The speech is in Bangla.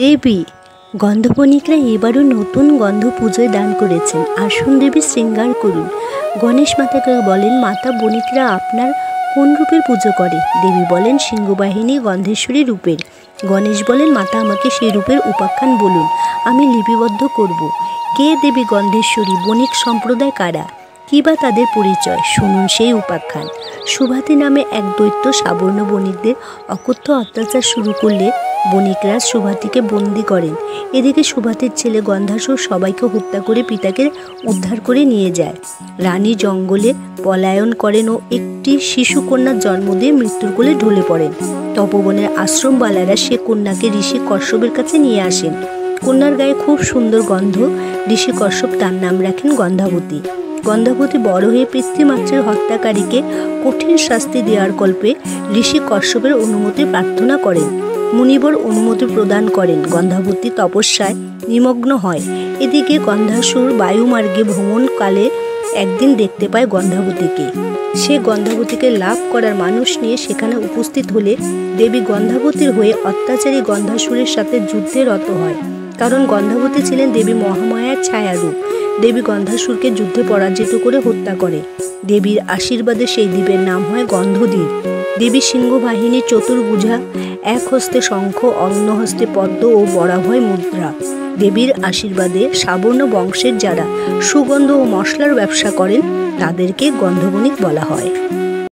দেবী গন্ধবণিকরা এবারও নতুন গন্ধ পুজোয় দান করেছেন। আসুন দেবী শৃঙ্গার করুন। গণেশ মাতাকে বলেন, মাতা বণিকরা আপনার কোন রূপের পুজো করে? দেবী বলেন, সিংহবাহিনী গন্ধেশ্বরী রূপের। গণেশ বলেন, মাতা আমাকে সেই রূপের উপাখ্যান বলুন, আমি লিপিবদ্ধ করব। কে দেবী গন্ধেশ্বরী? বণিক সম্প্রদায় কারা? কী বা তাদের পরিচয়? শুনুন সেই উপাখ্যান। সুভাতি নামে এক দৈত্য সাবর্ণ বণিকদের অকথ্য অত্যাচার শুরু করলে বণিকরাজ সুভাতিকে বন্দি করেন। এদিকে সুভাতির ছেলে গন্ধাসুর সবাইকে হত্যা করে পিতাকে উদ্ধার করে নিয়ে যায়। রানী জঙ্গলে পলায়ন করেন ও একটি শিশু কন্যার জন্ম দিয়ে মৃত্যুর কোলে ঢলে পড়েন। তপবনের আশ্রমবালারা সে কন্যাকে ঋষি কশ্যপের কাছে নিয়ে আসেন। কন্যার গায়ে খুব সুন্দর গন্ধ। ঋষি কশ্যপ তার নাম রাখেন গন্ধাবতী। গন্ধাবতী বড় হয়ে পিতৃমাতৃর হত্যাকারীকে কঠিন শাস্তি দেওয়ার কল্পে ঋষি কশ্যপের অনুমতি প্রার্থনা করেন। মুনিবর অনুমতি প্রদান করেন। গন্ধাবতী তপস্যায় নিমগ্ন হয়। এদিকে গন্ধাসুর বায়ুমার্গে ভ্রমণকালে একদিন দেখতে পায় গন্ধাবতীকে। সে গন্ধাবতীকে লাভ করার মানুষ নিয়ে সেখানে উপস্থিত হলে দেবী গন্ধাবতীর হয়ে অত্যাচারী গন্ধাসুরের সাথে যুদ্ধে রত হয়। কারণ গন্ধাবতী ছিলেন দেবী মহামায়ার ছায়ারূপ। দেবী গন্ধাসুরকে যুদ্ধে পরাজিত করে হত্যা করে। দেবীর আশীর্বাদে সেই দ্বীপের নাম হয় গন্ধদ্বীপ। দেবী সিংহবাহিনী চতুর্ভুজা, এক হস্তে শঙ্খ, অন্য হস্তে পদ্ম ও বরাভয় মুদ্রা। দেবীর আশীর্বাদে সাবর্ণ বংশের যারা সুগন্ধ ও মশলার ব্যবসা করেন তাদেরকে গন্ধবণিক বলা হয়।